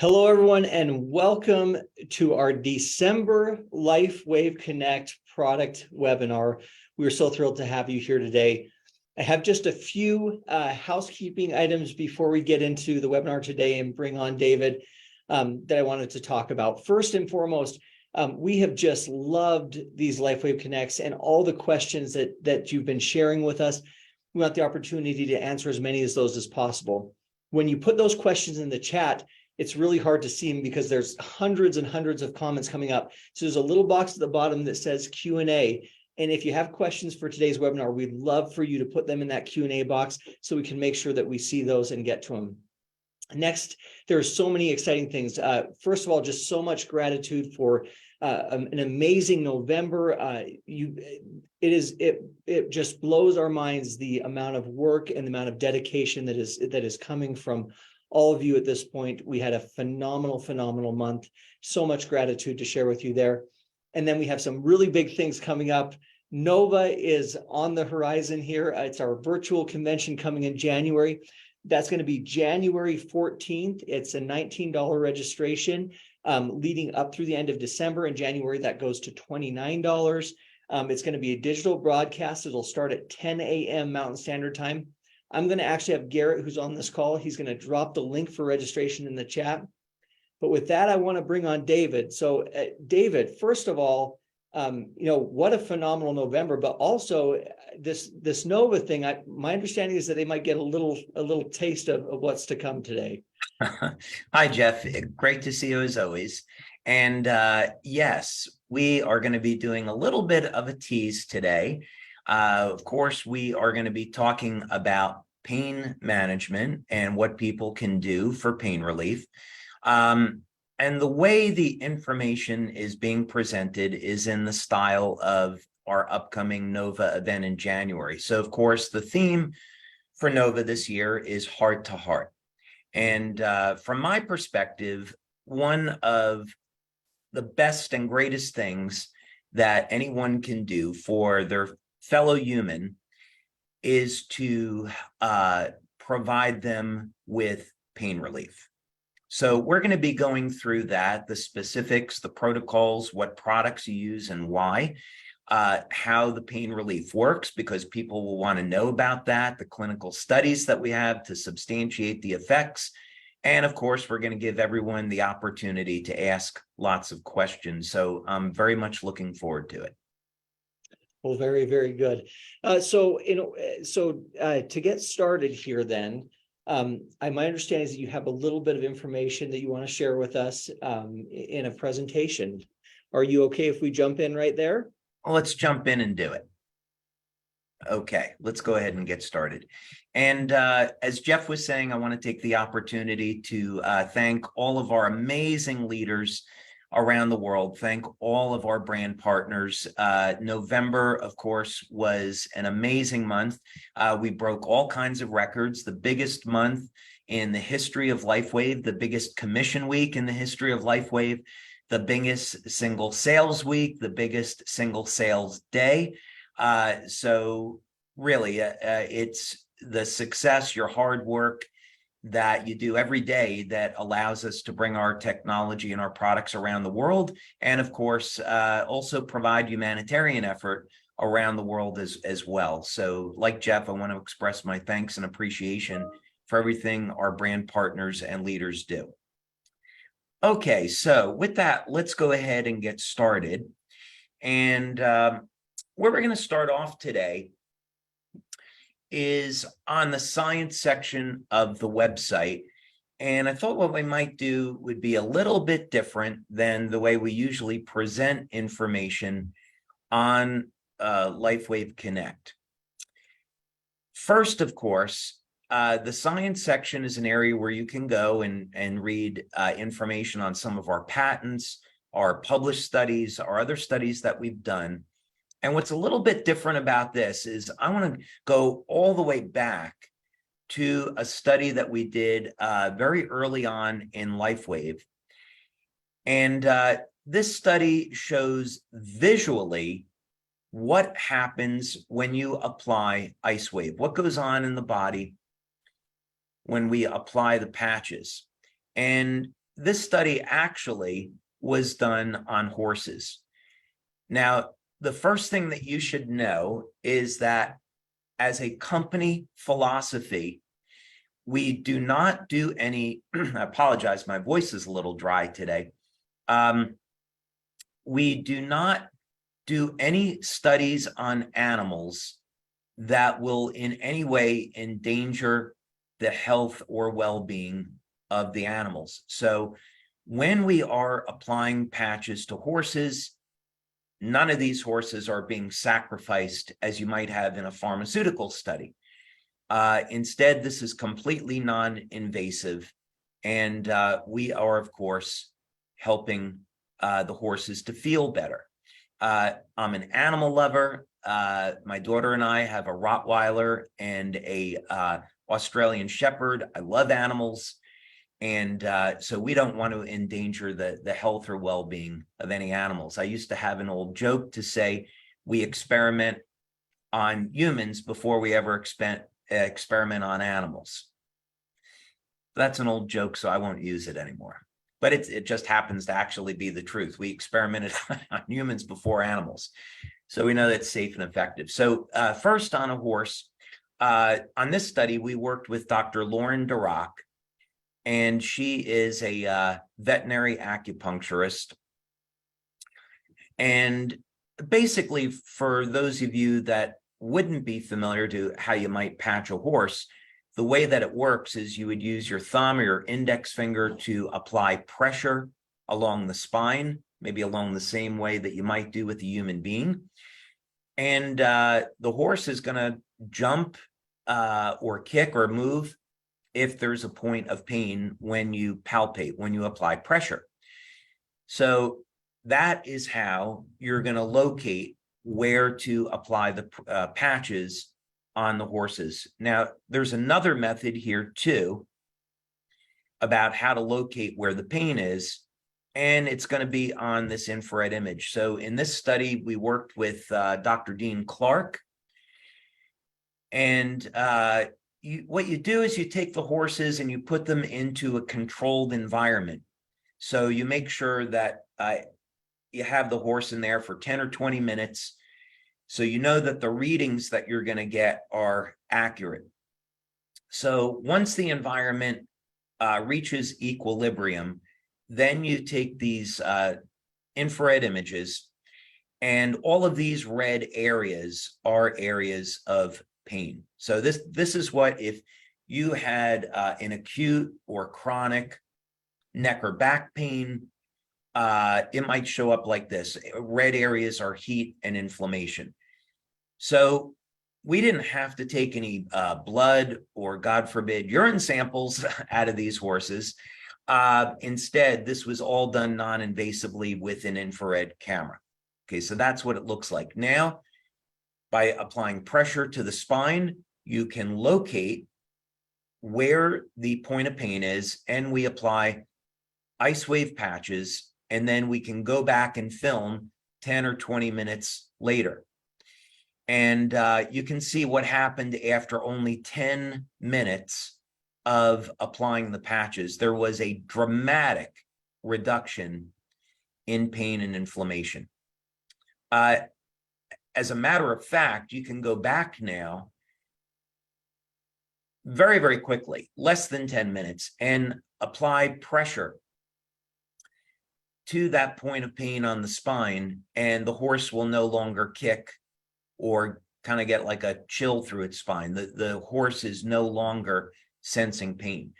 Hello, everyone, and welcome to our December LifeWave Connect product webinar. We're so thrilled to have you here today. I have just a few housekeeping items before we get into the webinar today and bring on David that I wanted to talk about. First and foremost, we have just loved these LifeWave Connects and all the questions that you've been sharing with us. We want the opportunity to answer as many of those as possible. When you put those questions in the chat, it's really hard to see them because there's hundreds and hundreds of comments coming up. So there's a little box at the bottom that says Q&A. And if you have questions for today's webinar, we'd love for you to put them in that Q&A box so we can make sure that we see those and get to them. Next, there are so many exciting things. First of all, just so much gratitude for an amazing November. It just blows our minds the amount of work and the amount of dedication that is coming from all of you at this point. We had a phenomenal month. So much gratitude to share with you there. And then we have some really big things coming up. Nova is on the horizon here. It's our virtual convention coming in January. That's going to be January 14th. It's a $19 registration leading up through the end of December. In January, that goes to $29. It's going to be a digital broadcast. It'll start at 10 a.m. Mountain Standard Time. I'm going to actually have Garrett, who's on this call. He's going to drop the link for registration in the chat. But with that, I want to bring on David. So David, first of all, what a phenomenal November, but also this Nova thing, my understanding is that they might get a little taste of what's to come today. Hi, Jeff. Great to see you as always. And yes, we are going to be doing a little bit of a tease today. Of course, we are going to be talking about pain management and what people can do for pain relief. And the way the information is being presented is in the style of our upcoming Nova event in January. So, of course, the theme for Nova this year is heart to heart. And from my perspective, one of the best and greatest things that anyone can do for their fellow human is to provide them with pain relief. So we're going to be going through that, the specifics, the protocols, what products you use and why, how the pain relief works, because people will want to know about that, the clinical studies that we have to substantiate the effects. And of course, we're going to give everyone the opportunity to ask lots of questions. So I'm very much looking forward to it. Well, very, very good. So to get started here then, my understanding is that you have a little bit of information that you want to share with us in a presentation. Are you okay if we jump in right there? Well, let's jump in and do it. Okay, let's go ahead and get started. And as Jeff was saying, I want to take the opportunity to thank all of our amazing leaders around the world. Thank all of our brand partners. November, of course, was an amazing month. We broke all kinds of records, the biggest month in the history of LifeWave, the biggest commission week in the history of LifeWave, the biggest single sales week, the biggest single sales day. So really, it's the success, your hard work that you do every day that allows us to bring our technology and our products around the world. And of course, also provide humanitarian effort around the world as well. So like Jeff, I want to express my thanks and appreciation for everything our brand partners and leaders do. Okay, so with that, let's go ahead and get started. And where we're going to start off today is on the science section of the website. And I thought what we might do would be a little bit different than the way we usually present information on LifeWave Connect. First, of course, the science section is an area where you can go and read information on some of our patents, our published studies, our other studies that we've done. And what's a little bit different about this is I want to go all the way back to a study that we did very early on in LifeWave. And this study shows visually what happens when you apply IceWave, what goes on in the body when we apply the patches. And this study actually was done on horses. Now, the first thing that you should know is that as a company philosophy, we do not do any, I apologize, my voice is a little dry today. We do not do any studies on animals that will in any way endanger the health or well-being of the animals. So when we are applying patches to horses, none of these horses are being sacrificed as you might have in a pharmaceutical study. Instead, this is completely non-invasive, and we are, of course, helping the horses to feel better. I'm an animal lover. My daughter and I have a Rottweiler and a Australian Shepherd. I love animals. And so we don't want to endanger the health or well-being of any animals. I used to have an old joke to say we experiment on humans before we ever experiment on animals. That's an old joke, so I won't use it anymore. But it just happens to actually be the truth. We experimented on humans before animals. So we know that's safe and effective. So first on a horse, on this study, we worked with Dr. Lauren Dirac, and she is a veterinary acupuncturist. And basically, for those of you that wouldn't be familiar to how you might patch a horse, the way that it works is you would use your thumb or your index finger to apply pressure along the spine, maybe along the same way that you might do with a human being. And the horse is going to jump or kick or move if there's a point of pain when you palpate, when you apply pressure. So that is how you're going to locate where to apply the patches on the horses. Now, there's another method here too about how to locate where the pain is, and it's going to be on this infrared image. So in this study, we worked with Dr. Dean Clark, and what you do is you take the horses and you put them into a controlled environment. So you make sure that you have the horse in there for 10 or 20 minutes. So you know that the readings that you're going to get are accurate. So once the environment reaches equilibrium, then you take these infrared images, and all of these red areas are areas of pain. So this is what if you had an acute or chronic neck or back pain, it might show up like this. Red areas are heat and inflammation. So we didn't have to take any blood or, God forbid, urine samples out of these horses. Instead, this was all done non-invasively with an infrared camera. Okay, so that's what it looks like. Now, by applying pressure to the spine, you can locate where the point of pain is, and we apply IceWave patches, and then we can go back and film 10 or 20 minutes later. And you can see what happened after only 10 minutes of applying the patches. There was a dramatic reduction in pain and inflammation. As a matter of fact, you can go back now very, very quickly, less than 10 minutes, and apply pressure to that point of pain on the spine, and the horse will no longer kick or kind of get like a chill through its spine. The horse is no longer sensing pain.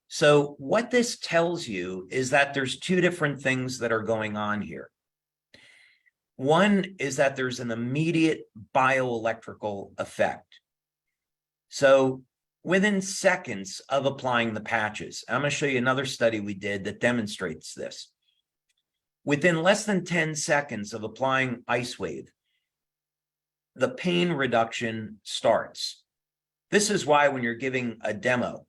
So what this tells you is that there's two different things that are going on here. One is that there's an immediate bioelectrical effect. So within seconds of applying the patches, I'm going to show you another study we did that demonstrates this. Within less than 10 seconds of applying IceWave, the pain reduction starts. This is why when you're giving a demo,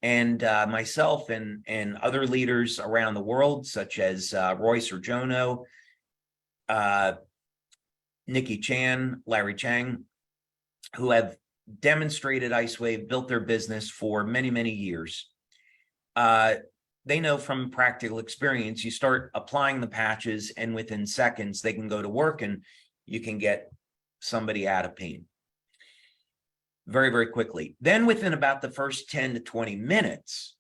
and myself and other leaders around the world, such as Royce Orjono, Nikki Chan, Larry Chang, who have demonstrated IceWave, built their business for many, many years. they know from practical experience, you start applying the patches and within seconds, they can go to work and you can get somebody out of pain very, very quickly. Then within about the first 10 to 20 minutes,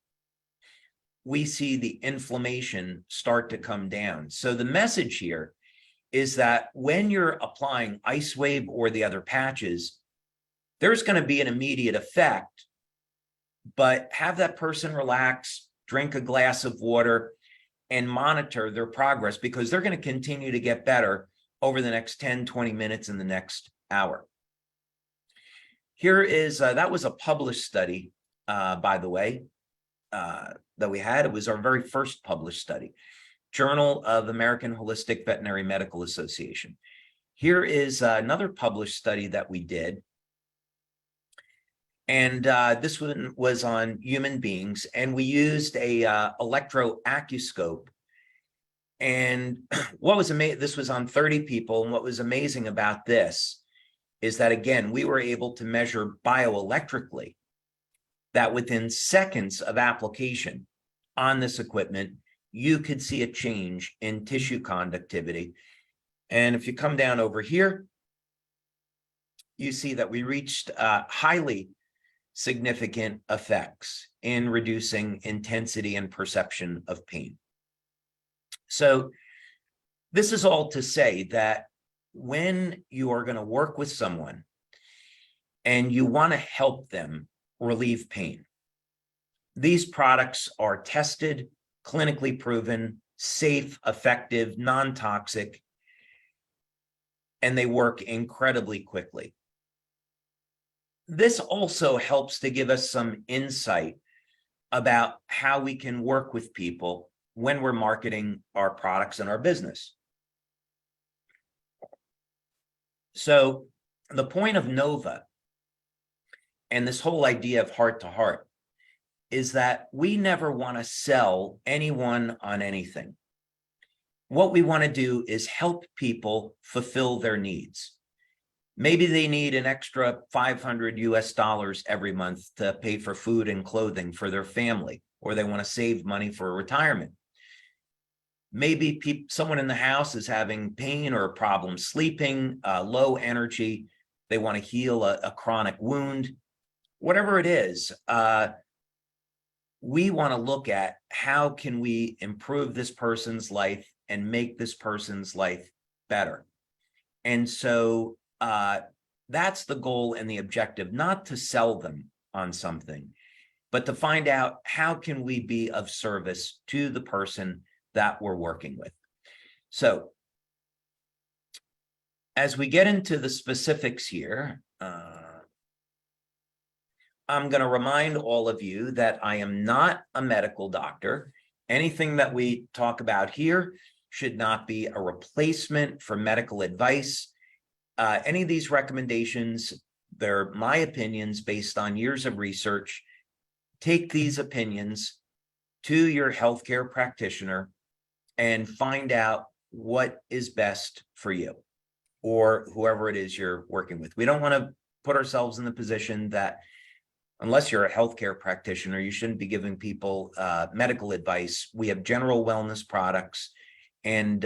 we see the inflammation start to come down. So the message here is that when you're applying IceWave or the other patches, there's going to be an immediate effect, but have that person relax, drink a glass of water, and monitor their progress, because they're going to continue to get better over the next 10, 20 minutes in the next hour. Here is, that was a published study, by the way, that we had. It was our very first published study, Journal of American Holistic Veterinary Medical Association. Here is another published study that we did. And this one was on human beings, and we used a electroacuoscope. And what was amazing, this was on 30 people. And what was amazing about this is that, again, we were able to measure bioelectrically that within seconds of application on this equipment, you could see a change in tissue conductivity. And if you come down over here, you see that we reached highly significant effects in reducing intensity and perception of pain. So this is all to say that when you are going to work with someone and you want to help them relieve pain, these products are tested, clinically proven, safe, effective, non-toxic, and they work incredibly quickly. This also helps to give us some insight about how we can work with people when we're marketing our products and our business. So the point of Nova and this whole idea of heart to heart is that we never want to sell anyone on anything. What we want to do is help people fulfill their needs. Maybe they need an extra $500 US every month to pay for food and clothing for their family, or they want to save money for retirement. Maybe someone in the house is having pain or a problem sleeping, low energy. They want to heal a chronic wound. Whatever it is, we want to look at how can we improve this person's life and make this person's life better. And so that's the goal and the objective, not to sell them on something, but to find out how can we be of service to the person that we're working with. So as we get into the specifics here, I'm going to remind all of you that I am not a medical doctor. Anything that we talk about here should not be a replacement for medical advice. Any of these recommendations, they're my opinions based on years of research. Take these opinions to your healthcare practitioner and find out what is best for you or whoever it is you're working with. We don't want to put ourselves in the position that unless you're a healthcare practitioner, you shouldn't be giving people medical advice. We have general wellness products, and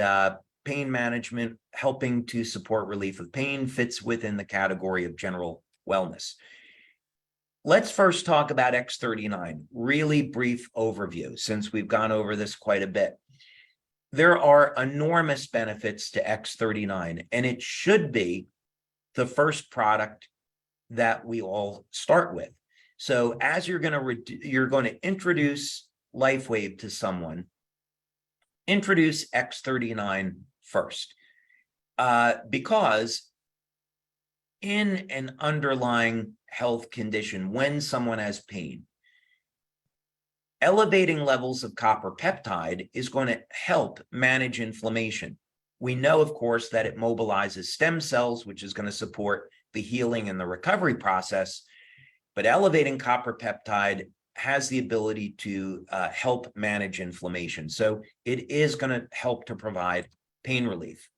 pain management, helping to support relief of pain, fits within the category of general wellness. Let's first talk about X39, really brief overview, since we've gone over this quite a bit. There are enormous benefits to X39, and it should be the first product that we all start with. So as you're going to introduce LifeWave to someone, introduce X39 first, because in an underlying health condition, when someone has pain, elevating levels of copper peptide is going to help manage inflammation. We know, of course, that it mobilizes stem cells, which is going to support the healing and the recovery process. But elevating copper peptide has the ability to help manage inflammation. So it is going to help to provide pain relief,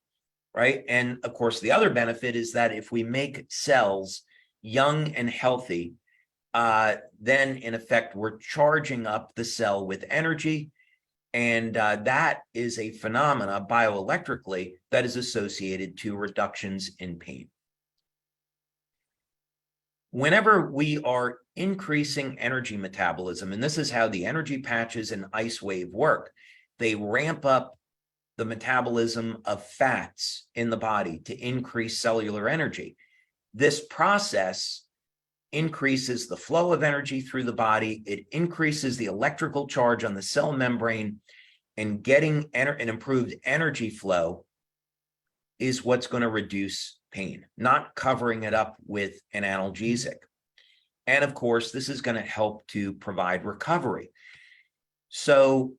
right? And of course, the other benefit is that if we make cells young and healthy, then in effect, we're charging up the cell with energy, And that is a phenomena bioelectrically that is associated to reductions in pain. Whenever we are increasing energy metabolism, and this is how the energy patches and IceWave work, they ramp up the metabolism of fats in the body to increase cellular energy. This process increases the flow of energy through the body. It increases the electrical charge on the cell membrane, and getting an improved energy flow is what's going to reduce pain, not covering it up with an analgesic. And of course, this is going to help to provide recovery. So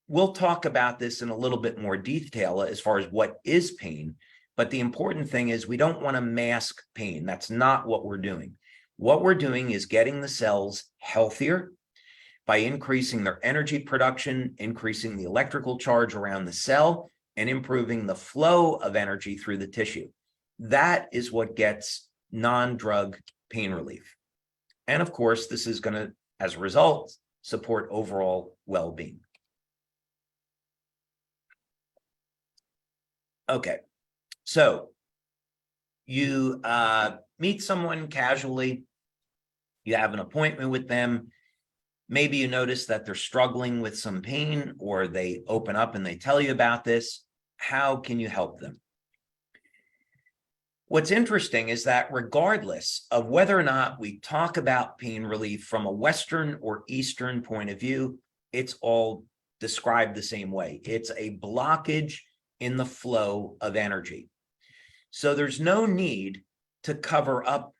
we'll talk about this in a little bit more detail as far as what is pain. But the important thing is we don't want to mask pain. That's not what we're doing. What we're doing is getting the cells healthier by increasing their energy production, increasing the electrical charge around the cell, and improving the flow of energy through the tissue. That is what gets non-drug pain relief. And of course, this is going to, as a result, support overall well-being. Okay, so you meet someone casually, you have an appointment with them, maybe you notice that they're struggling with some pain, or they open up and they tell you about this. How can you help them? What's interesting is that regardless of whether or not we talk about pain relief from a Western or Eastern point of view, it's all described the same way. It's a blockage in the flow of energy. So there's no need to cover up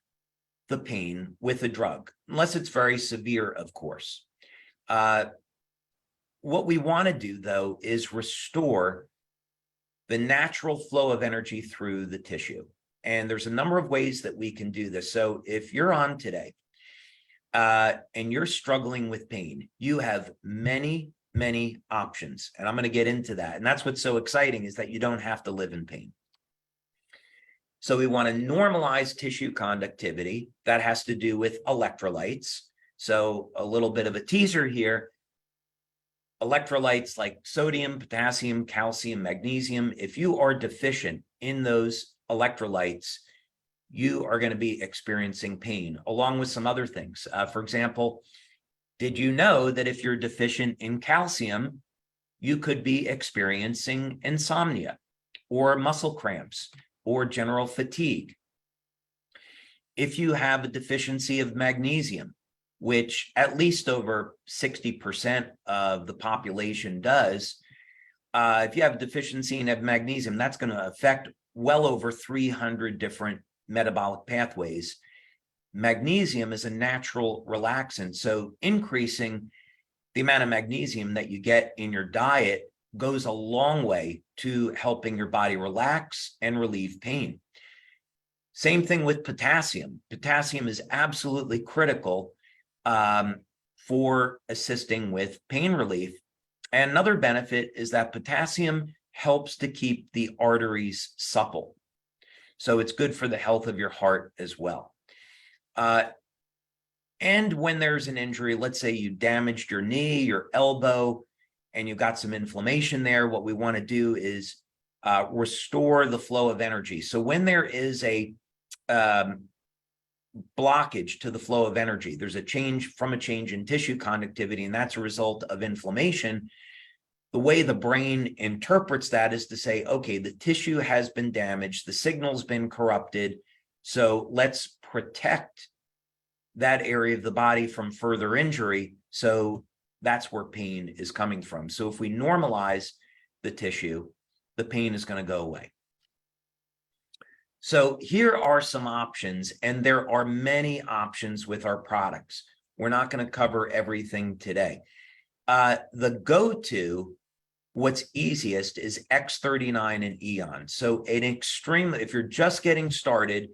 the pain with a drug, unless it's very severe, of course. What we want to do, though, is restore the natural flow of energy through the tissue. And there's a number of ways that we can do this. So if you're on today and you're struggling with pain, you have many options. And I'm going to get into that. And that's what's so exciting, is that you don't have to live in pain. So we want to normalize tissue conductivity. That has to do with electrolytes. So a little bit of a teaser here. Electrolytes like sodium, potassium, calcium, magnesium. If you are deficient in those electrolytes, you are going to be experiencing pain, along with some other things. For example, did you know that if you're deficient in calcium, you could be experiencing insomnia or muscle cramps or general fatigue? If you have a deficiency of magnesium, which at least over 60% of the population does, if you have a deficiency in magnesium, that's going to affect well over 300 different metabolic pathways. Magnesium is a natural relaxant, so increasing the amount of magnesium that you get in your diet goes a long way to helping your body relax and relieve pain. Same thing with potassium. Potassium is absolutely critical for assisting with pain relief. And another benefit is that potassium helps to keep the arteries supple. So it's good for the health of your heart as well. And when there's an injury, let's say you damaged your knee, your elbow, and you've got some inflammation there, what we want to do is restore the flow of energy. So when there is a blockage to the flow of energy, there's a change in tissue conductivity, and that's a result of inflammation. The way the brain interprets that is to say, okay, the tissue has been damaged, the signal's been corrupted, so let's protect that area of the body from further injury. So that's where pain is coming from. So if we normalize the tissue, the pain is going to go away. So here are some options, and there are many options with our products. We're not going to cover everything today. The go-to, what's easiest, is X39 and Eon. So if you're just getting started,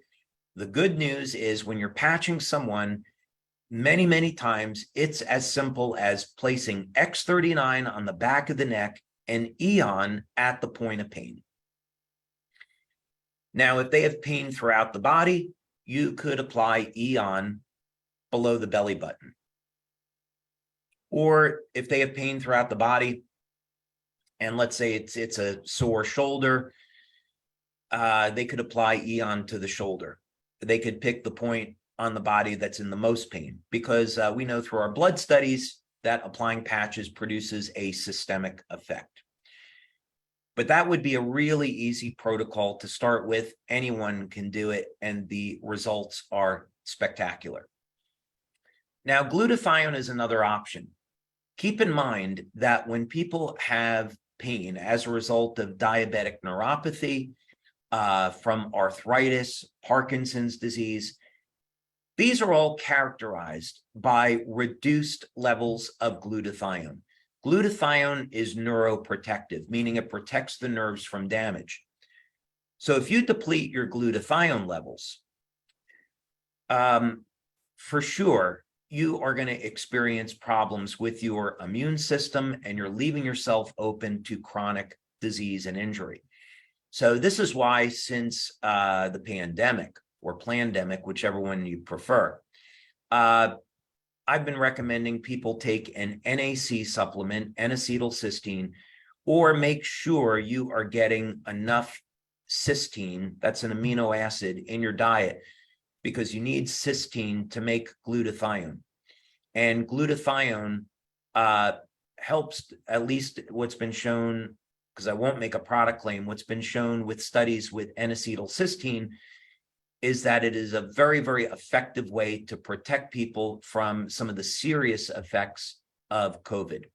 the good news is when you're patching someone, many times it's as simple as placing X39 on the back of the neck and Eon at the point of pain. Now, if they have pain throughout the body, you could apply Eon below the belly button. Or if they have pain throughout the body, and let's say it's a sore shoulder, they could apply Eon to the shoulder. They could pick the point on the body that's in the most pain, because we know through our blood studies that applying patches produces a systemic effect. But that would be a really easy protocol to start with. Anyone can do it, and the results are spectacular. Now, glutathione is another option. Keep in mind that when people have pain as a result of diabetic neuropathy, from arthritis, Parkinson's disease, these are all characterized by reduced levels of glutathione. Glutathione is neuroprotective, meaning it protects the nerves from damage. So if you deplete your glutathione levels, for sure, you are going to experience problems with your immune system, and you're leaving yourself open to chronic disease and injury. So this is why, since the pandemic or plandemic, whichever one you prefer, I've been recommending people take an NAC supplement, N-acetylcysteine, or make sure you are getting enough cysteine, that's an amino acid, in your diet, because you need cysteine to make glutathione. And glutathione helps, at least what's been shown, because I won't make a product claim, what's been shown with studies with N-acetylcysteine is that it is a very, very effective way to protect people from some of the serious effects of COVID.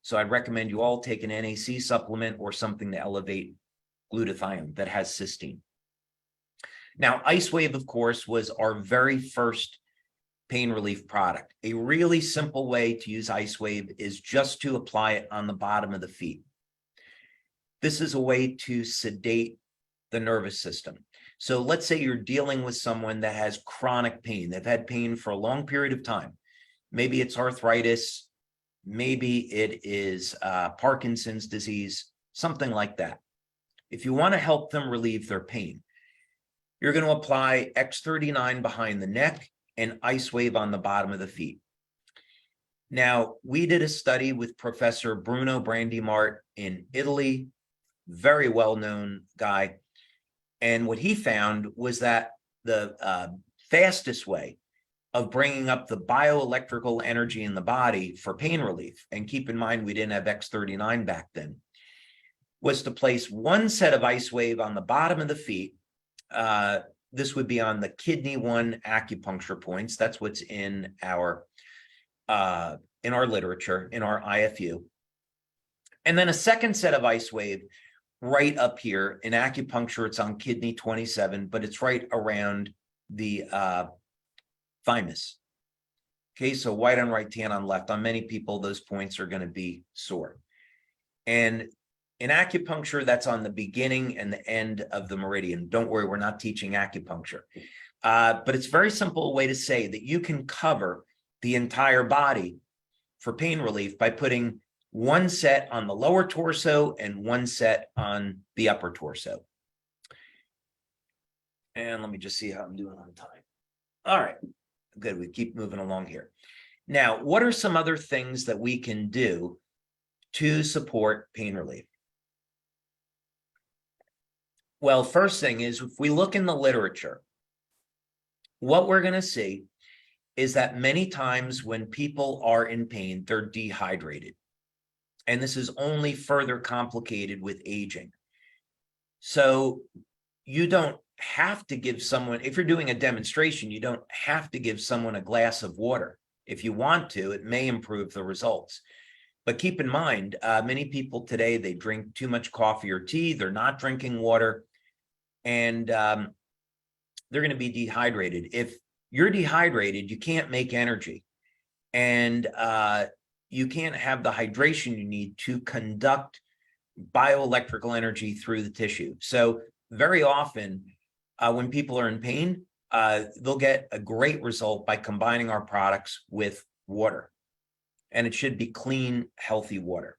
So I'd recommend you all take an NAC supplement or something to elevate glutathione that has cysteine. Now, IceWave, of course, was our very first pain relief product. A really simple way to use IceWave is just to apply it on the bottom of the feet. This is a way to sedate the nervous system. So let's say you're dealing with someone that has chronic pain. They've had pain for a long period of time. Maybe it's arthritis, maybe it is Parkinson's disease, something like that. If you want to help them relieve their pain, you're going to apply X39 behind the neck and IceWave on the bottom of the feet. Now, we did a study with Professor Bruno Brandimart in Italy, very well-known guy. And what he found was that the fastest way of bringing up the bioelectrical energy in the body for pain relief, and keep in mind we didn't have X39 back then, was to place one set of IceWave on the bottom of the feet. This would be on the kidney 1 acupuncture points. That's what's in our literature, in our IFU. And then a second set of IceWave right up here. In acupuncture, it's on kidney 27, but it's right around the thymus. Okay, so white on right, tan on left. On many people, those points are going to be sore. And in acupuncture, that's on the beginning and the end of the meridian. Don't worry, we're not teaching acupuncture. But it's a very simple way to say that you can cover the entire body for pain relief by putting one set on the lower torso and one set on the upper torso. And let me just see how I'm doing on time. All right, good. We keep moving along here. Now, what are some other things that we can do to support pain relief? Well, first thing is, if we look in the literature, what we're going to see is that many times when people are in pain, they're dehydrated. And this is only further complicated with aging. So you don't have to give someone, if you're doing a demonstration, you don't have to give someone a glass of water. If you want to, it may improve the results. But keep in mind, many people today, they drink too much coffee or tea. They're not drinking water, and they're going to be dehydrated. If you're dehydrated, you can't make energy, and you can't have the hydration you need to conduct bioelectrical energy through the tissue. So very often when people are in pain, they'll get a great result by combining our products with water. And it should be clean, healthy water.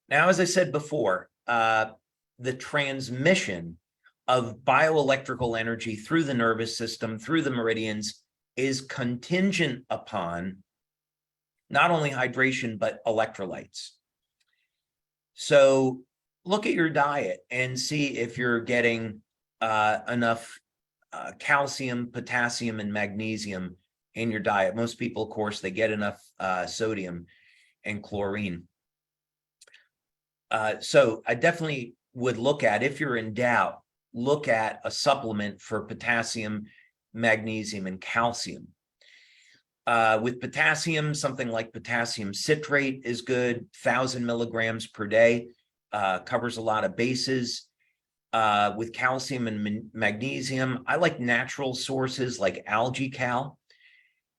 Now, as I said before, the transmission of bioelectrical energy through the nervous system, through the meridians, is contingent upon not only hydration, but electrolytes. So look at your diet and see if you're getting enough calcium, potassium, and magnesium in your diet. Most people, of course, they get enough sodium and chlorine. So I definitely would look at, if you're in doubt, look at a supplement for potassium, magnesium, and calcium. With potassium, something like potassium citrate is good, 1,000 milligrams per day, covers a lot of bases. With calcium and magnesium, I like natural sources like algae cal.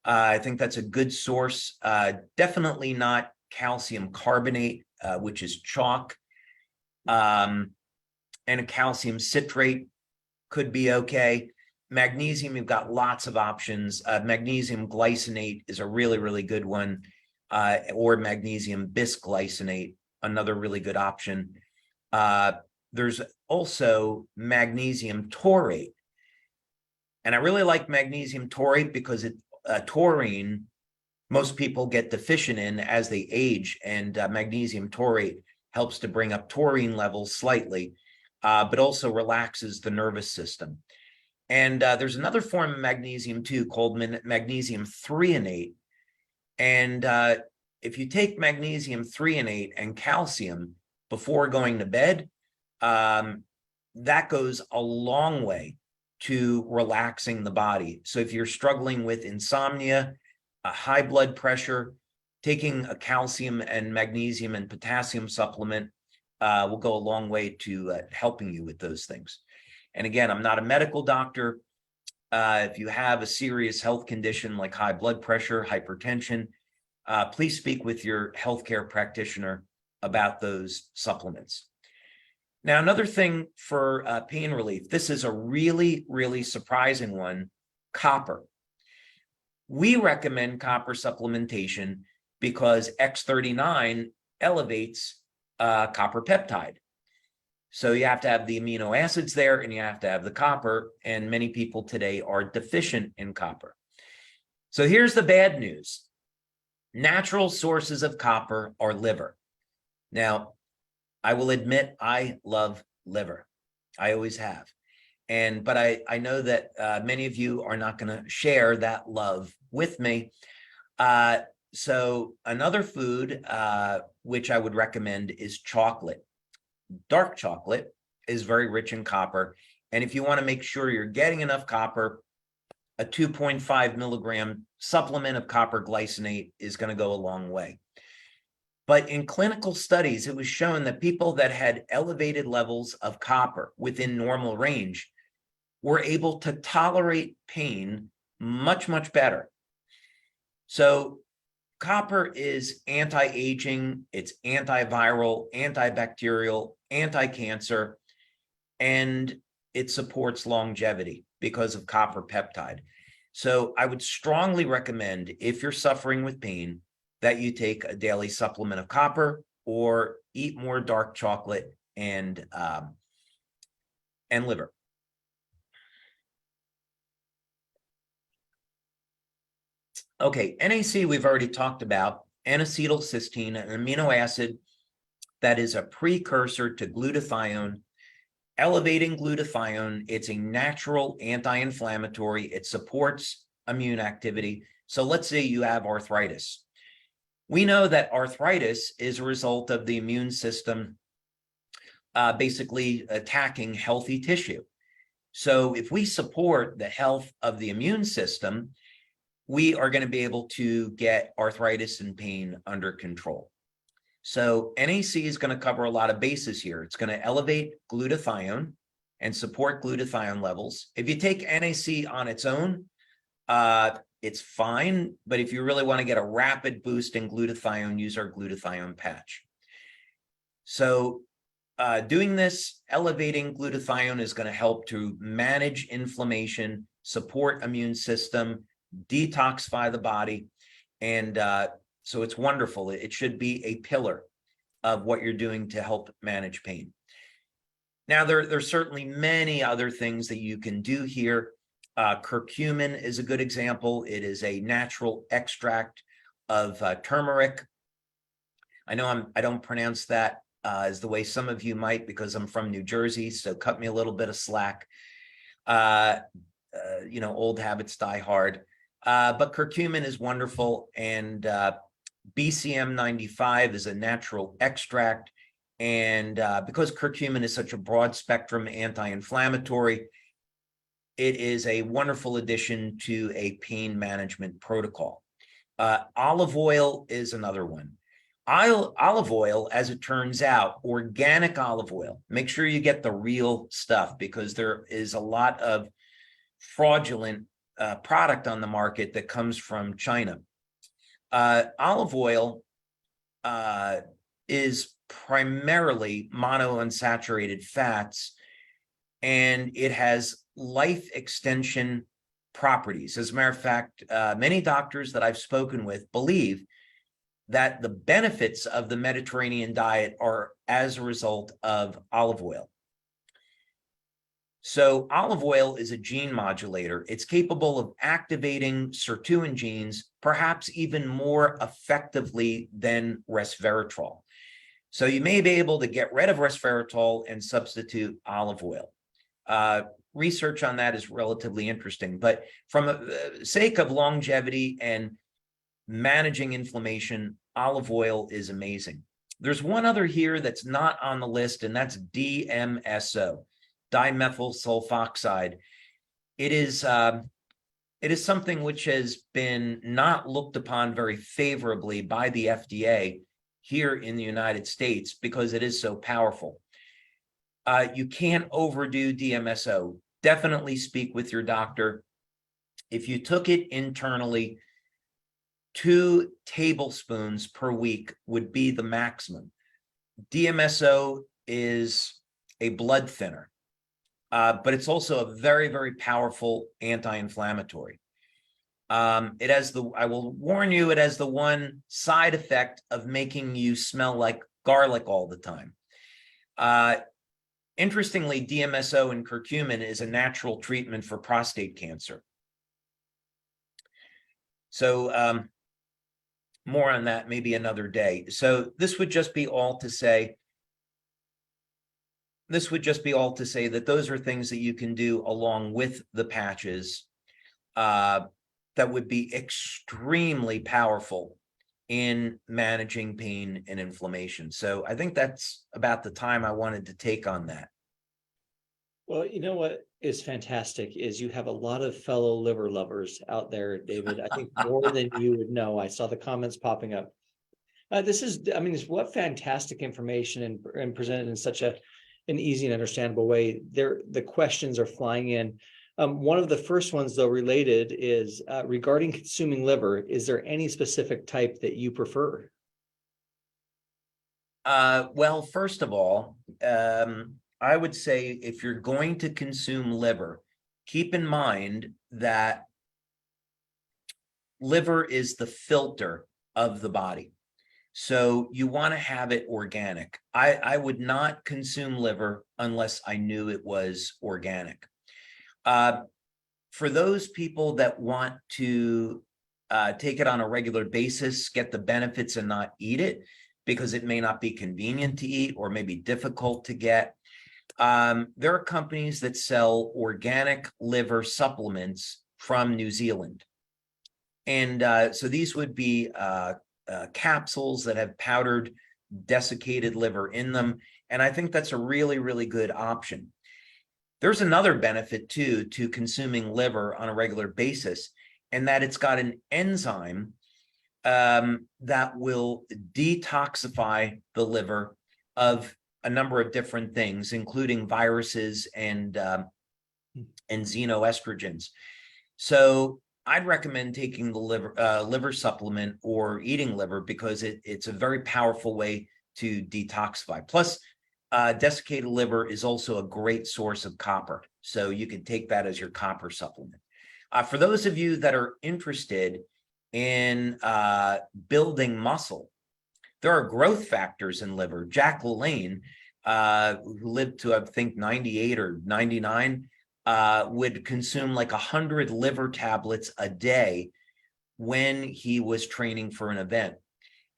I think that's a good source. Definitely not calcium carbonate, which is chalk. And a calcium citrate could be okay. Magnesium, you've got lots of options. Magnesium glycinate is a really, really good one, or magnesium bisglycinate, another really good option. There's also magnesium taurate. And I really like magnesium taurate because taurine, most people get deficient in as they age, and magnesium taurate helps to bring up taurine levels slightly, but also relaxes the nervous system. And there's another form of magnesium too called magnesium threonate. And if you take magnesium threonate and calcium before going to bed, that goes a long way to relaxing the body. So if you're struggling with insomnia, high blood pressure, taking a calcium and magnesium and potassium supplement will go a long way to helping you with those things. And again, I'm not a medical doctor. If you have a serious health condition like high blood pressure, hypertension, please speak with your healthcare practitioner about those supplements. Now, another thing for pain relief, this is a really, really surprising one, copper. We recommend copper supplementation because X39 elevates copper peptide. So you have to have the amino acids there and you have to have the copper, and many people today are deficient in copper. So here's the bad news. Natural sources of copper are liver. Now, I will admit I love liver. I always have. But I know that many of you are not going to share that love with me. So another food which I would recommend is chocolate. Dark chocolate is very rich in copper. And if you want to make sure you're getting enough copper, a 2.5 milligram supplement of copper glycinate is going to go a long way. But in clinical studies, it was shown that people that had elevated levels of copper within normal range were able to tolerate pain much, much better. So copper is anti-aging, it's antiviral, antibacterial, anti-cancer, and it supports longevity because of copper peptide. So I would strongly recommend, if you're suffering with pain, that you take a daily supplement of copper or eat more dark chocolate and liver. Okay, NAC we've already talked about, N-acetylcysteine, an amino acid that is a precursor to glutathione. Elevating glutathione, it's a natural anti-inflammatory. It supports immune activity. So let's say you have arthritis. We know that arthritis is a result of the immune system basically attacking healthy tissue. So if we support the health of the immune system, we are going to be able to get arthritis and pain under control. So NAC is going to cover a lot of bases here. It's going to elevate glutathione and support glutathione levels. If you take NAC on its own, it's fine. But if you really want to get a rapid boost in glutathione, use our glutathione patch. So doing this, elevating glutathione is going to help to manage inflammation, support immune system, detoxify the body. And so it's wonderful. It should be a pillar of what you're doing to help manage pain. Now, there's certainly many other things that you can do here. Curcumin is a good example. It is a natural extract of turmeric. I know I don't pronounce that is the way some of you might, because I'm from New Jersey, so cut me a little bit of slack. Old habits die hard. But curcumin is wonderful, and BCM 95 is a natural extract. And because curcumin is such a broad spectrum anti-inflammatory, it is a wonderful addition to a pain management protocol. Olive oil is another one. Olive oil, as it turns out, organic olive oil. Make sure you get the real stuff, because there is a lot of fraudulent product on the market that comes from China. Olive oil is primarily monounsaturated fats, and it has life extension properties. As a matter of fact, many doctors that I've spoken with believe that the benefits of the Mediterranean diet are as a result of olive oil. So olive oil is a gene modulator. It's capable of activating sirtuin genes, perhaps even more effectively than resveratrol. So you may be able to get rid of resveratrol and substitute olive oil. Research on that is relatively interesting, but from the sake of longevity and managing inflammation, olive oil is amazing. There's one other here that's not on the list, and that's DMSO, dimethyl sulfoxide. It is something which has been not looked upon very favorably by the FDA here in the United States because it is so powerful. You can't overdo DMSO. Definitely speak with your doctor. If you took it internally, 2 tablespoons per week would be the maximum. DMSO is a blood thinner, but it's also a very, very powerful anti-inflammatory. I will warn you, it has the one side effect of making you smell like garlic all the time. Interestingly, DMSO and curcumin is a natural treatment for prostate cancer. So more on that maybe another day. So this would just be all to say that those are things that you can do along with the patches that would be extremely powerful in managing pain and inflammation. So I think that's about the time I wanted to take on that. Well, you know what is fantastic is you have a lot of fellow liver lovers out there, David. I think more than you would know. I saw the comments popping up. It's what fantastic information and presented in such an easy and understandable way. The questions are flying in. One of the first ones, though, related is regarding consuming liver. Is there any specific type that you prefer? Well, first of all, I would say if you're going to consume liver, keep in mind that liver is the filter of the body. So you want to have it organic. I would not consume liver unless I knew it was organic. For those people that want to take it on a regular basis, get the benefits and not eat it because it may not be convenient to eat or maybe difficult to get, there are companies that sell organic liver supplements from New Zealand. And so these would be capsules that have powdered desiccated liver in them. And I think that's a really, really good option. There's another benefit too to consuming liver on a regular basis, and that it's got an enzyme that will detoxify the liver of a number of different things, including viruses and xenoestrogens. So I'd recommend taking the liver supplement or eating liver because it's a very powerful way to detoxify. Plus, desiccated liver is also a great source of copper. So you can take that as your copper supplement. For those of you that are interested in building muscle, there are growth factors in liver. Jack LaLanne, who lived to, I think, 98 or 99, would consume like 100 liver tablets a day when he was training for an event.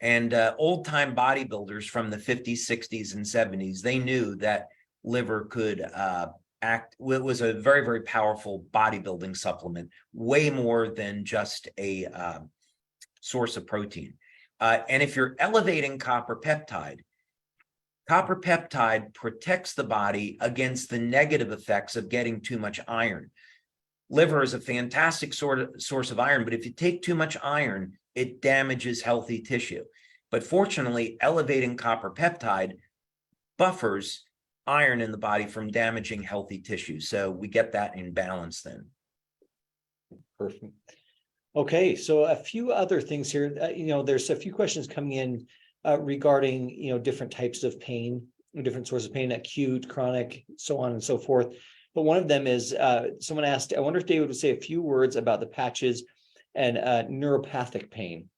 And old time bodybuilders from the 50s, 60s, and 70s, they knew that liver could act, it was a very, very powerful bodybuilding supplement, way more than just a source of protein. And if you're elevating copper peptide protects the body against the negative effects of getting too much iron. Liver is a fantastic source of iron, but if you take too much iron, it damages healthy tissue. But fortunately, elevating copper peptide buffers iron in the body from damaging healthy tissue. So we get that in balance then. Perfect. Okay, so a few other things here. There's a few questions coming in regarding, different types of pain, different sources of pain, acute, chronic, so on and so forth. But one of them is someone asked, I wonder if David would say a few words about the patches and neuropathic pain.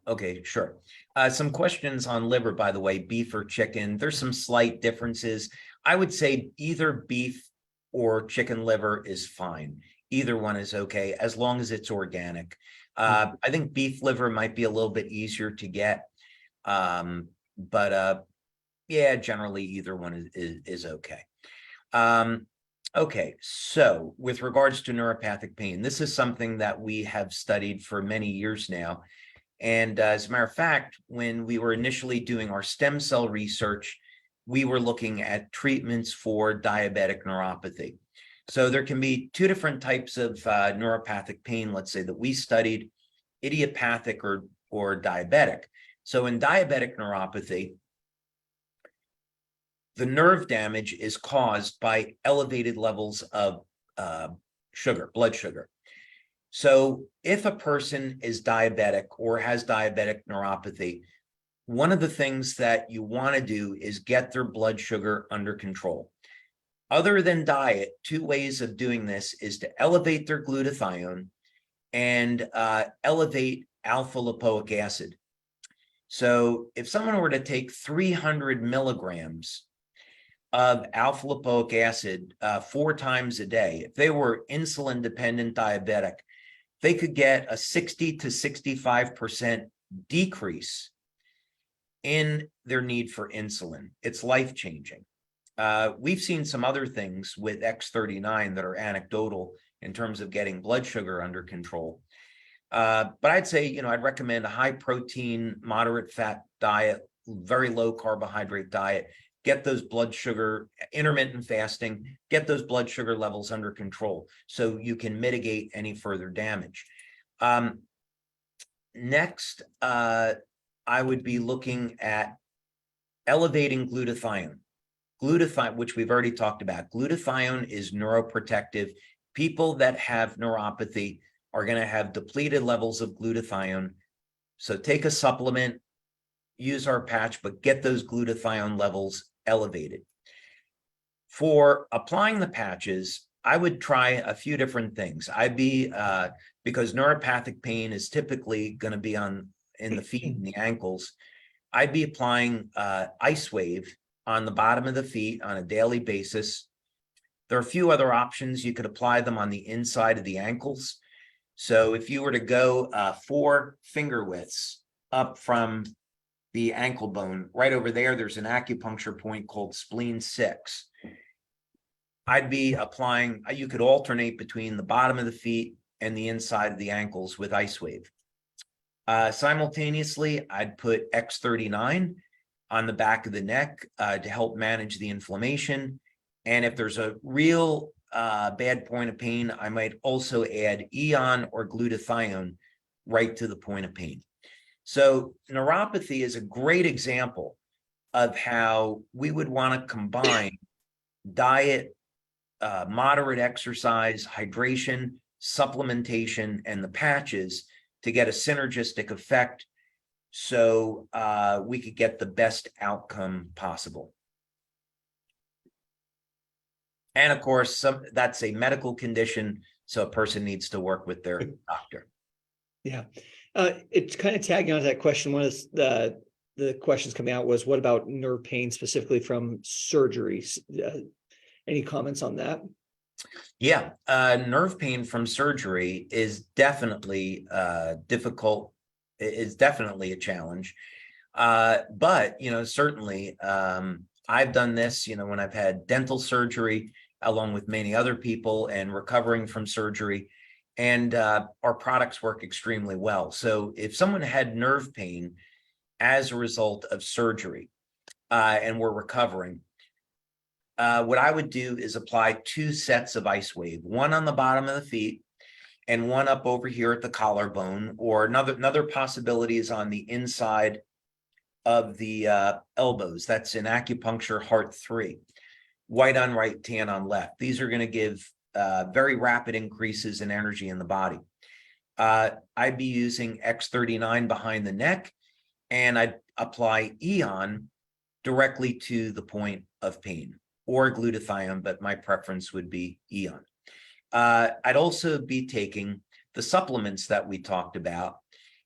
Okay, sure. Some questions on liver, by the way, beef or chicken. There's some slight differences. I would say either beef or chicken liver is fine. Either one is okay, as long as it's organic. I think beef liver might be a little bit easier to get. But yeah, generally either one is okay. Okay, so with regards to neuropathic pain, this is something that we have studied for many years now. And as a matter of fact, when we were initially doing our stem cell research, we were looking at treatments for diabetic neuropathy. So there can be two different types of neuropathic pain, let's say, that we studied, idiopathic or diabetic. So in diabetic neuropathy, the nerve damage is caused by elevated levels of blood sugar. So if a person is diabetic or has diabetic neuropathy, one of the things that you want to do is get their blood sugar under control. Other than diet, two ways of doing this is to elevate their glutathione and elevate alpha lipoic acid. So if someone were to take 300 milligrams of alpha lipoic acid 4 times a day, if they were insulin dependent diabetic, they could get a 60 to 65% decrease in their need for insulin. It's life-changing. We've seen some other things with X39 that are anecdotal in terms of getting blood sugar under control. But I'd say, I'd recommend a high protein, moderate fat diet, very low carbohydrate diet, get those blood sugar, intermittent fasting, get those blood sugar levels under control so you can mitigate any further damage. Next, I would be looking at elevating glutathione. Glutathione, which we've already talked about. Glutathione is neuroprotective. People that have neuropathy are going to have depleted levels of glutathione. So take a supplement, use our patch, but get those glutathione levels elevated. For applying the patches, I would try a few different things. Because neuropathic pain is typically going to be in the feet and the ankles, I'd be applying IceWave on the bottom of the feet on a daily basis. There are a few other options. You could apply them on the inside of the ankles. So if you were to go 4 finger widths up from the ankle bone, right over there, there's an acupuncture point called spleen 6. I'd be applying, you could alternate between the bottom of the feet and the inside of the ankles with IceWave. Simultaneously, I'd put X39 on the back of the neck to help manage the inflammation. And if there's a real bad point of pain, I might also add Eon or glutathione right to the point of pain. So neuropathy is a great example of how we would want to combine diet, moderate exercise, hydration, supplementation, and the patches to get a synergistic effect so we could get the best outcome possible. And of course, that's a medical condition, so a person needs to work with their doctor. Yeah. It's kind of tagging on to that question. One of the questions coming out was, what about nerve pain specifically from surgeries? Any comments on that? Yeah, nerve pain from surgery is definitely difficult is definitely a challenge. But, certainly, I've done this, when I've had dental surgery along with many other people and recovering from surgery, and our products work extremely well. So if someone had nerve pain as a result of surgery and we're recovering, what I would do is apply 2 sets of IceWave, one on the bottom of the feet and one up over here at the collarbone, or another possibility is on the inside of the elbows. That's in acupuncture heart 3, white on right, tan on left. These are going to give very rapid increases in energy in the body. I'd be using X39 behind the neck, and I'd apply Eon directly to the point of pain, or glutathione, but my preference would be Eon. I'd also be taking the supplements that we talked about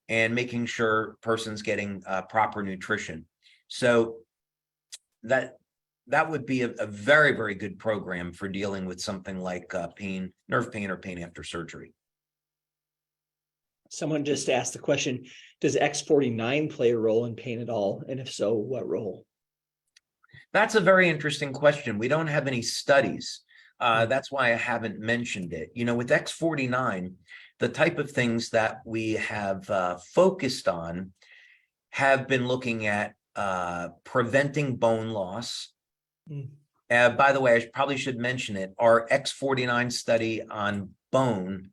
and making sure person's getting proper nutrition. So that would be a very, very good program for dealing with something like pain, nerve pain, or pain after surgery. Someone just asked the question, does X49 play a role in pain at all? And if so, what role? That's a very interesting question. We don't have any studies. That's why I haven't mentioned it. With X49, the type of things that we have focused on have been looking at preventing bone loss. By the way, I probably should mention it. Our X49 study on bone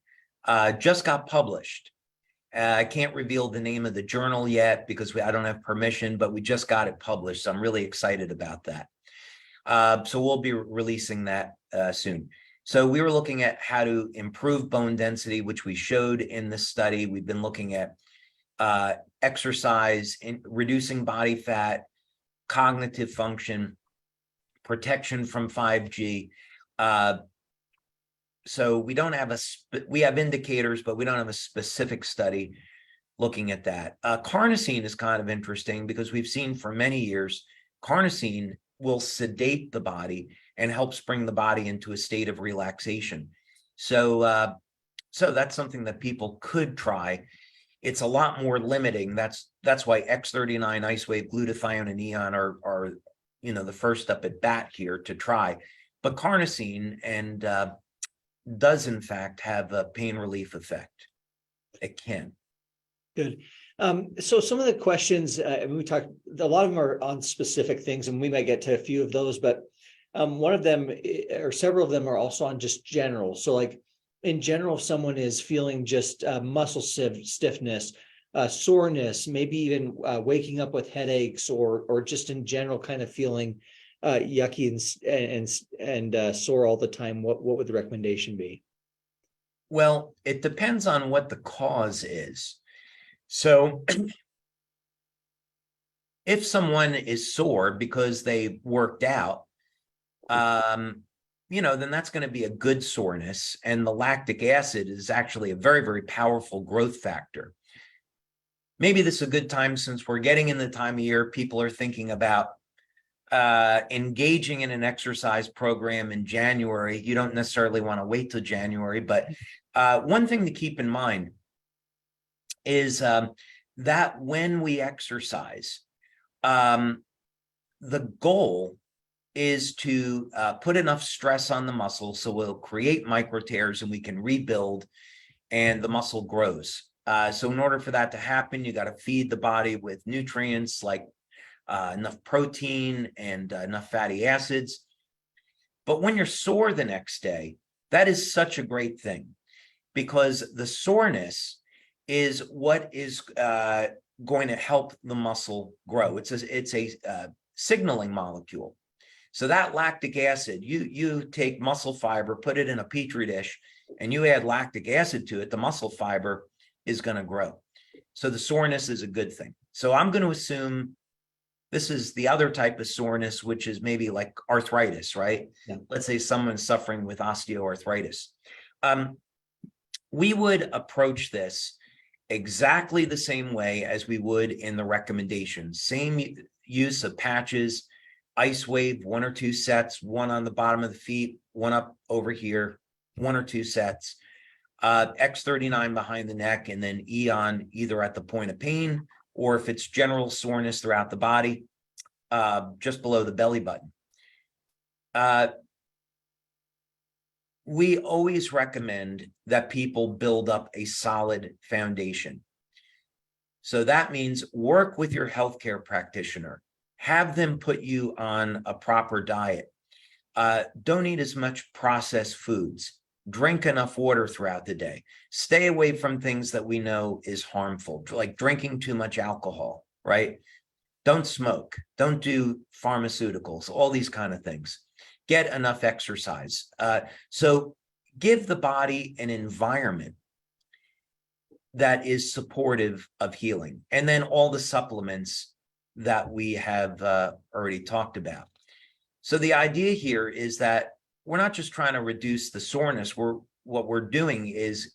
just got published. I can't reveal the name of the journal yet because I don't have permission, but we just got it published. So I'm really excited about that. So we'll be releasing that soon. So we were looking at how to improve bone density, which we showed in this study. We've been looking at exercise, reducing body fat, cognitive function, protection from 5G. So we don't have we have indicators, but we don't have a specific study looking at that. Carnosine is kind of interesting because we've seen for many years, carnosine will sedate the body and helps bring the body into a state of relaxation. So, so that's something that people could try. It's a lot more limiting. That's why X39, IceWave, glutathione, and Eon are the first up at bat here to try. But carnosine does in fact have a pain relief effect. It can. Good. So some of the questions we talked, a lot of them are on specific things, and we might get to a few of those, but one of them or several of them are also on just general. So like in general, if someone is feeling just muscle stiffness, soreness, maybe even waking up with headaches, or just in general kind of feeling yucky and sore all the time, what would the recommendation be? Well, it depends on what the cause is. So if someone is sore because they worked out, then that's going to be a good soreness. And the lactic acid is actually a very, very powerful growth factor. Maybe this is a good time, since we're getting in the time of year, people are thinking about engaging in an exercise program in January. You don't necessarily want to wait till January, but one thing to keep in mind is that when we exercise, the goal is to put enough stress on the muscle so we'll create micro tears and we can rebuild and the muscle grows. So in order for that to happen, you got to feed the body with nutrients like enough protein and enough fatty acids. But when you're sore the next day, that is such a great thing, because the soreness is what is going to help the muscle grow. It's a signaling molecule. So that lactic acid, you take muscle fiber, put it in a petri dish, and you add lactic acid to it, the muscle fiber is going to grow. So the soreness is a good thing. So I'm going to assume this is the other type of soreness, which is maybe like arthritis, right? Yeah. Let's say someone's suffering with osteoarthritis. We would approach this exactly the same way as we would in the recommendations. Same use of patches, IceWave, 1 or 2 sets, one on the bottom of the feet, one up over here, 1 or 2 sets. X39 behind the neck, and then Eon either at the point of pain, or if it's general soreness throughout the body, just below the belly button. We always recommend that people build up a solid foundation. So that means work with your healthcare practitioner, have them put you on a proper diet. Don't eat as much processed foods. Drink enough water throughout the day. Stay away from things that we know is harmful, like drinking too much alcohol, right? Don't smoke. Don't do pharmaceuticals, all these kind of things. Get enough exercise. So give the body an environment that is supportive of healing. And then all the supplements that we have already talked about. So the idea here is that we're not just trying to reduce the soreness. What we're doing is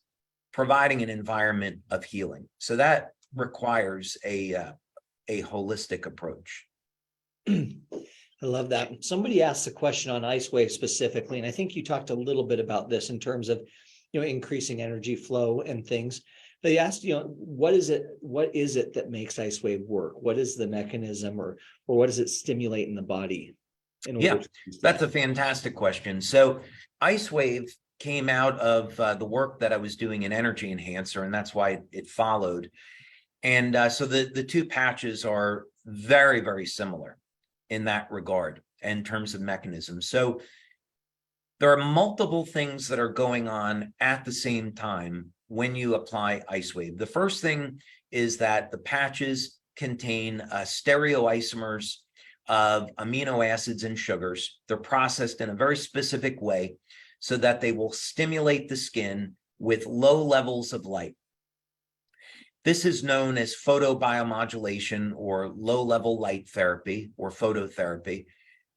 providing an environment of healing. So that requires a holistic approach. I love that. Somebody asked a question on IceWave specifically, and I think you talked a little bit about this in terms of, increasing energy flow and things. They asked, what is it that makes IceWave work? What is the mechanism, or what does it stimulate in the body? Yeah, that's a fantastic question. So IceWave came out of the work that I was doing in Energy Enhancer, and that's why it followed. And so the two patches are very, very similar in that regard in terms of mechanisms. So there are multiple things that are going on at the same time when you apply IceWave. The first thing is that the patches contain stereoisomers of amino acids and sugars. They're processed in a very specific way so that they will stimulate the skin with low levels of light. This is known as photobiomodulation or low-level light therapy or phototherapy.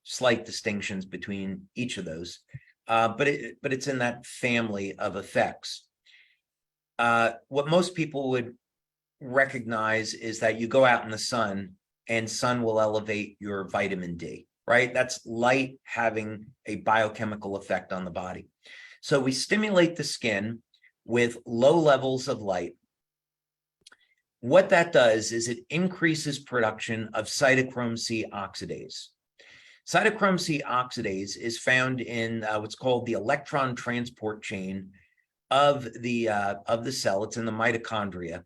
Slight distinctions between each of those, but it's in that family of effects. What most people would recognize is that you go out in the sun and sun will elevate your vitamin D, right? That's light having a biochemical effect on the body. So we stimulate the skin with low levels of light. What that does is it increases production of cytochrome C oxidase. Cytochrome C oxidase is found in what's called the electron transport chain of the cell. It's in the mitochondria.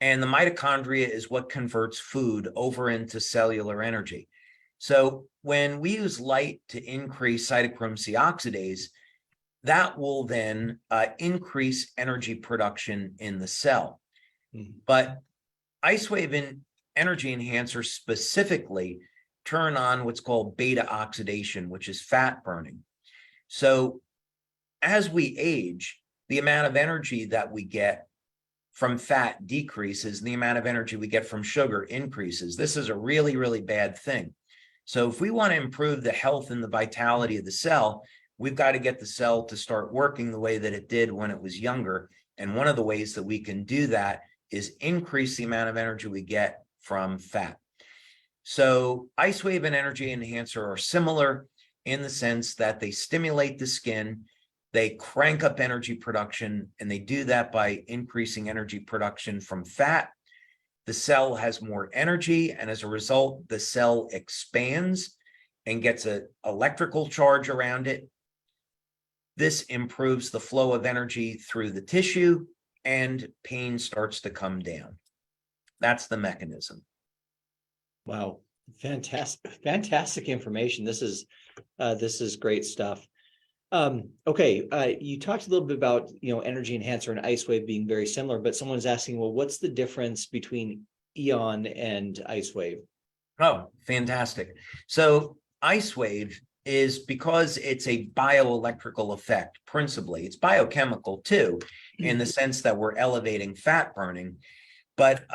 And the mitochondria is what converts food over into cellular energy. So when we use light to increase cytochrome C oxidase, that will then increase energy production in the cell. But IceWave and Energy Enhancer specifically turn on what's called beta oxidation, which is fat burning. So as we age, the amount of energy that we get from fat decreases, and the amount of energy we get from sugar increases. This is a really, really bad thing. So if we want to improve the health and the vitality of the cell, we've got to get the cell to start working the way that it did when it was younger. And one of the ways that we can do that is increase the amount of energy we get from fat. So IceWave and Energy Enhancer are similar in the sense that they stimulate the skin, they crank up energy production, and they do that by increasing energy production from fat. The cell has more energy, and as a result, the cell expands and gets an electrical charge around it. This improves the flow of energy through the tissue, and pain starts to come down. That's the mechanism. Wow, fantastic information. This is great stuff. Okay, you talked a little bit about Energy Enhancer and IceWave being very similar, but someone's asking, well, what's the difference between Eon and IceWave? Oh, fantastic. So IceWave is, because it's a bioelectrical effect, principally. It's biochemical too, in the sense that we're elevating fat burning. But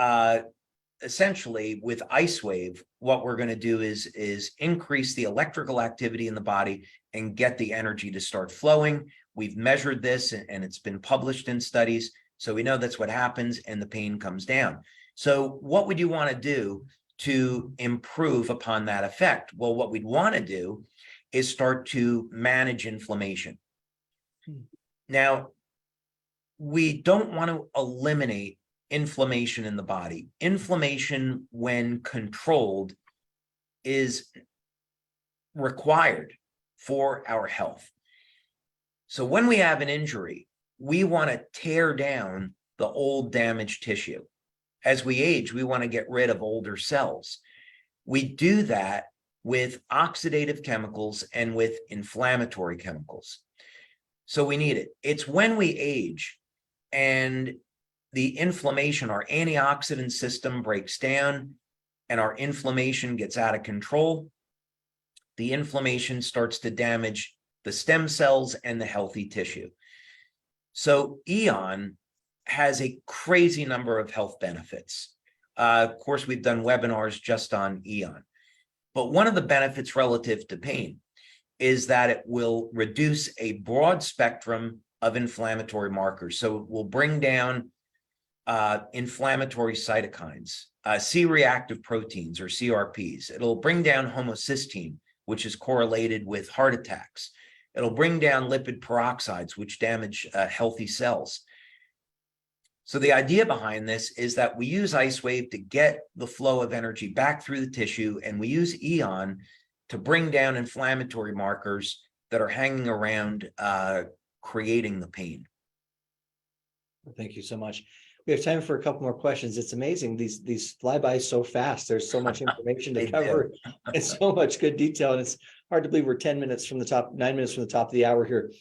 essentially with IceWave, what we're going to do is increase the electrical activity in the body and get the energy to start flowing. We've measured this and it's been published in studies. So we know that's what happens, and the pain comes down. So what would you want to do to improve upon that effect? Well, what we'd want to do is start to manage inflammation. Now, we don't want to eliminate inflammation in the body. Inflammation, when controlled, is required for our health. So when we have an injury, we want to tear down the old damaged tissue. As we age, we want to get rid of older cells. We do that with oxidative chemicals and with inflammatory chemicals. So we need it. It's when we age and the inflammation, our antioxidant system breaks down and our inflammation gets out of control. The inflammation starts to damage the stem cells and the healthy tissue. So Eon has a crazy number of health benefits. Of course, we've done webinars just on Eon. But one of the benefits relative to pain is that it will reduce a broad spectrum of inflammatory markers. So it will bring down inflammatory cytokines, C-reactive proteins or CRPs. It'll bring down homocysteine, which is correlated with heart attacks. It'll bring down lipid peroxides, which damage healthy cells. So the idea behind this is that we use IceWave to get the flow of energy back through the tissue, and we use Eon to bring down inflammatory markers that are hanging around, creating the pain. Thank you so much. We have time for a couple more questions. It's amazing. These fly by so fast. There's so much information to cover and so much good detail. And it's hard to believe we're 9 minutes from the top of the hour here.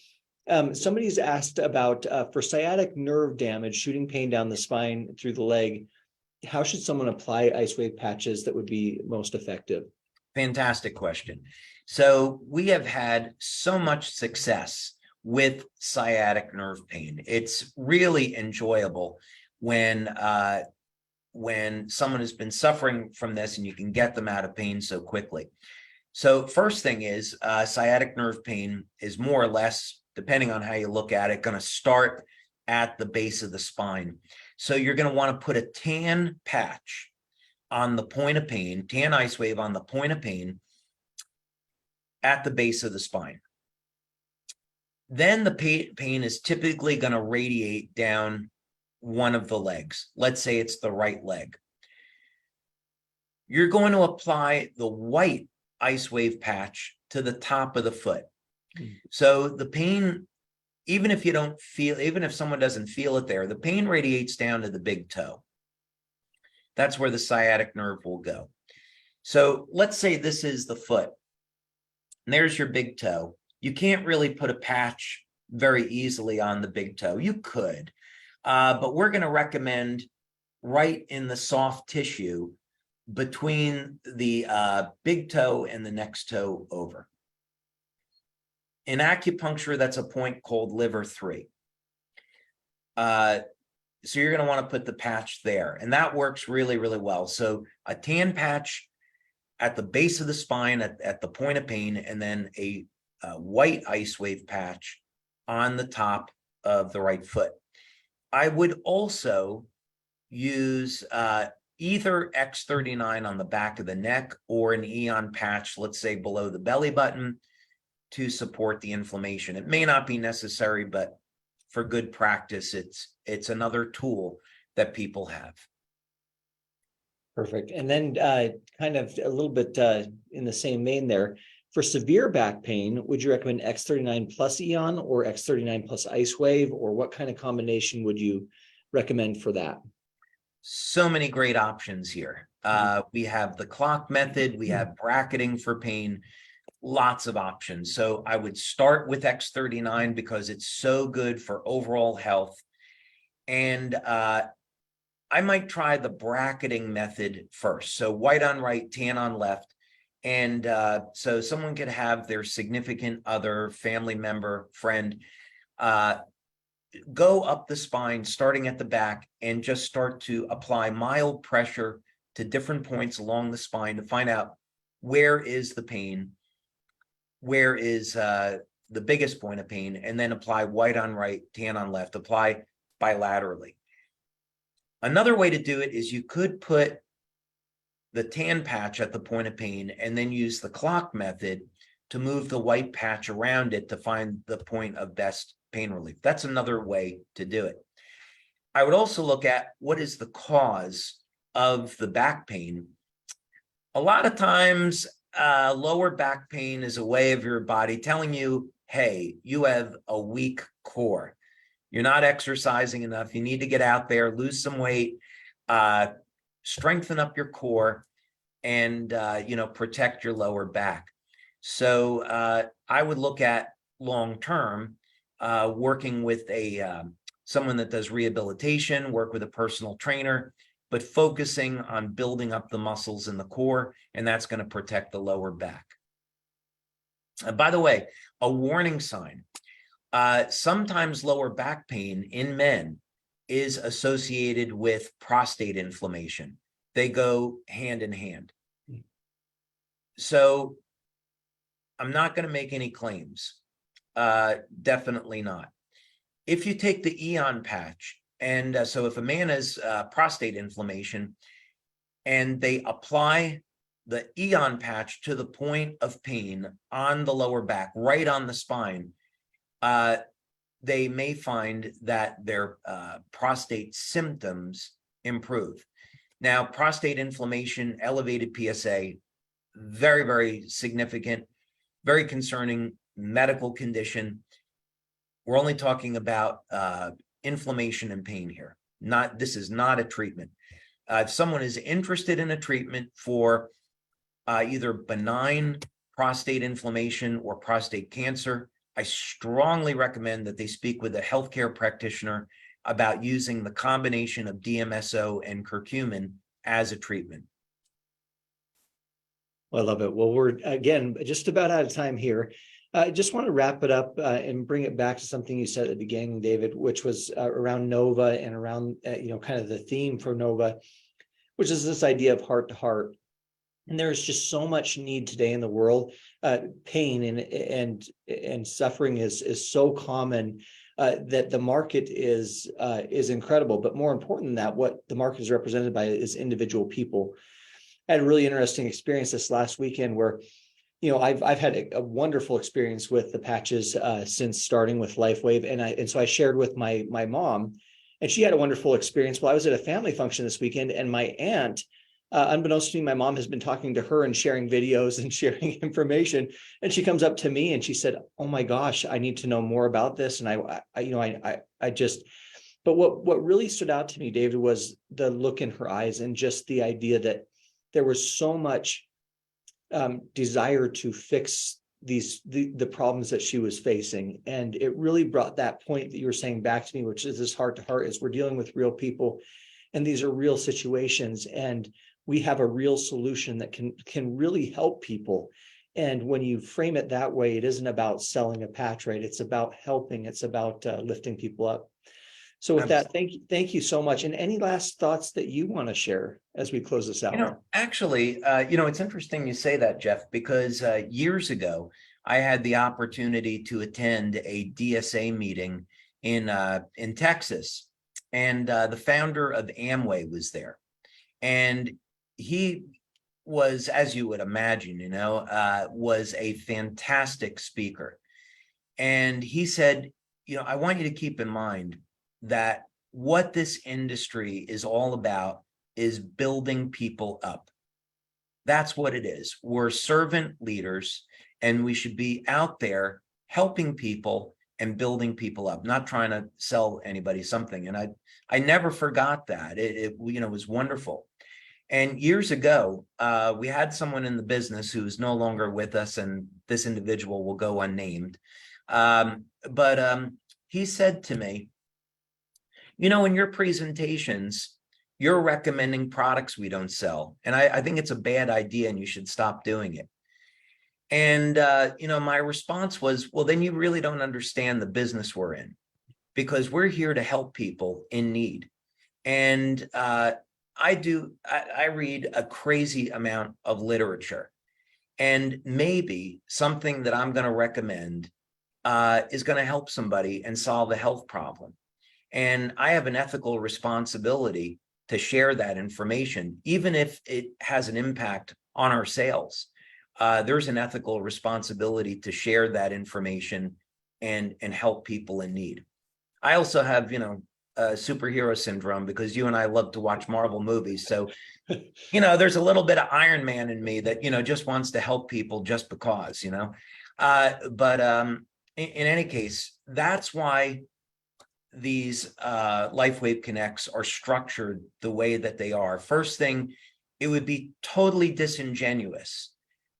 Somebody's asked about for sciatic nerve damage, shooting pain down the spine through the leg, how should someone apply IceWave patches that would be most effective? Fantastic question. So we have had so much success with sciatic nerve pain. It's really enjoyable when someone has been suffering from this and you can get them out of pain so quickly. So first thing is sciatic nerve pain is more or less, depending on how you look at it, going to start at the base of the spine. So you're going to want to put a tan patch on the point of pain, tan IceWave on the point of pain at the base of the spine. Then the pain is typically going to radiate down one of the legs. Let's say it's the right leg. You're going to apply the white IceWave patch to the top of the foot. So the pain, even if someone doesn't feel it there, the pain radiates down to the big toe. That's where the sciatic nerve will go. So let's say this is the foot. And there's your big toe. You can't really put a patch very easily on the big toe. You could, but we're going to recommend right in the soft tissue between the big toe and the next toe over. In acupuncture, that's a point called liver 3. So you're going to want to put the patch there, and that works really, really well. So a tan patch at the base of the spine at the point of pain, and then a white IceWave patch on the top of the right foot. I would also use either X39 on the back of the neck or an Eon patch, let's say below the belly button, to support the inflammation. It may not be necessary, but for good practice, it's another tool that people have. Perfect. And then kind of a little bit in the same vein there, for severe back pain, would you recommend X39 plus Eon or X39 plus IceWave, or what kind of combination would you recommend for that? So many great options here. We have the clock method, we have bracketing for pain, lots of options. So I would start with X39 because it's so good for overall health. And I might try the bracketing method first. So white on right, tan on left. And so someone could have their significant other, family member, friend, go up the spine, starting at the back, and just start to apply mild pressure to different points along the spine to find out where is the pain, where is the biggest point of pain, and then apply white on right, tan on left, apply bilaterally. Another way to do it is you could put the tan patch at the point of pain and then use the clock method to move the white patch around it to find the point of best pain relief. That's another way to do it. I would also look at what is the cause of the back pain. A lot of times, lower back pain is a way of your body telling you, hey, you have a weak core. You're not exercising enough. You need to get out there, lose some weight, strengthen up your core, and protect your lower back. So I would look at long-term, working with someone that does rehabilitation, work with a personal trainer, but focusing on building up the muscles in the core, and that's going to protect the lower back. By the way, a warning sign. Sometimes lower back pain in men is associated with prostate inflammation. They go hand in hand. So I'm not going to make any claims. Definitely not. If you take the Eon patch, and so if a man has prostate inflammation and they apply the Eon patch to the point of pain on the lower back, right on the spine, they may find that their prostate symptoms improve. Now, prostate inflammation, elevated PSA, very, very significant, very concerning medical condition. We're only talking about inflammation and pain here. This is not a treatment. If someone is interested in a treatment for either benign prostate inflammation or prostate cancer, I strongly recommend that they speak with a healthcare practitioner about using the combination of DMSO and curcumin as a treatment. Well, I love it. Well, we're again just about out of time here. I just want to wrap it up and bring it back to something you said at the beginning, David, which was around Nova and around kind of the theme for Nova, which is this idea of heart to heart. And there's just so much need today in the world. Pain and suffering is so common that the market is incredible. But more important than that, what the market is represented by is individual people. I had a really interesting experience this last weekend where, I've had a wonderful experience with the patches since starting with LifeWave, and so I shared with my mom, and she had a wonderful experience. Well, I was at a family function this weekend, and my aunt, unbeknownst to me, my mom has been talking to her and sharing videos and sharing information, and she comes up to me and she said, "Oh my gosh, I need to know more about this." And I just, but what really stood out to me, David, was the look in her eyes and just the idea that there was so much desire to fix the problems that she was facing. And it really brought that point that you were saying back to me, which is this heart to heart, is we're dealing with real people and these are real situations, and we have a real solution that can really help people. And when you frame it that way, it isn't about selling a patch, right? It's about helping. It's about lifting people up. So with that, thank you so much. And any last thoughts that you want to share as we close this out? Actually, it's interesting you say that, Jeff, because years ago, I had the opportunity to attend a DSA meeting in Texas, and the founder of Amway was there. And he was, as you would imagine, was a fantastic speaker. And he said, I want you to keep in mind that what this industry is all about is building people up. That's what it is. We're servant leaders, and we should be out there helping people and building people up, not trying to sell anybody something. And I never forgot that. It was wonderful. And years ago, we had someone in the business who is no longer with us, and this individual will go unnamed. But he said to me, in your presentations, you're recommending products we don't sell. And I think it's a bad idea and you should stop doing it. And, my response was, well, then you really don't understand the business we're in, because we're here to help people in need. And I read a crazy amount of literature, and maybe something that I'm going to recommend is going to help somebody and solve a health problem. And I have an ethical responsibility to share that information, even if it has an impact on our sales. There's an ethical responsibility to share that information and help people in need. I also have, superhero syndrome because you and I love to watch Marvel movies. So, there's a little bit of Iron Man in me that, just wants to help people just because, but in any case, that's why these LifeWave Connects are structured the way that they are. First thing, it would be totally disingenuous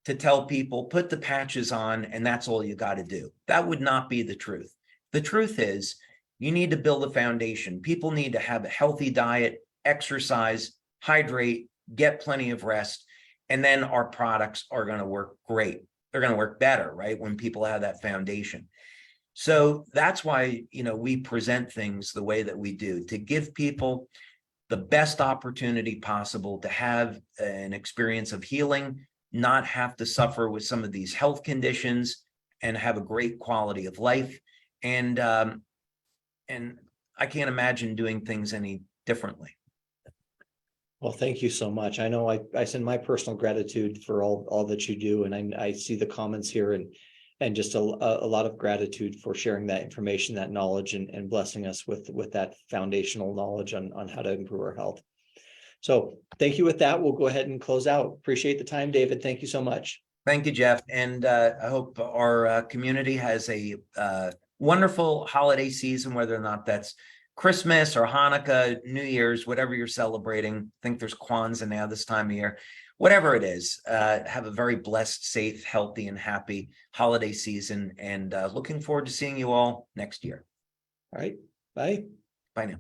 to tell people, put the patches on and that's all you got to do. That would not be the truth. The truth is, you need to build a foundation. People need to have a healthy diet, exercise, hydrate, get plenty of rest, and then our products are going to work great. They're going to work better, right? When people have that foundation. So that's why, we present things the way that we do, to give people the best opportunity possible to have an experience of healing, not have to suffer with some of these health conditions, and have a great quality of life. And I can't imagine doing things any differently. Well, thank you so much. I know I send my personal gratitude for all that you do, and I see the comments here, and just a lot of gratitude for sharing that information, that knowledge, and blessing us with that foundational knowledge on how to improve our health. So thank you. With that, we'll go ahead and close out. Appreciate the time, David. Thank you so much. Thank you, Jeff. And I hope our community has a wonderful holiday season, whether or not that's Christmas or Hanukkah, New Year's, whatever you're celebrating. I think there's Kwanzaa now this time of year. Whatever it is, have a very blessed, safe, healthy, and happy holiday season. And looking forward to seeing you all next year. All right. Bye. Bye now.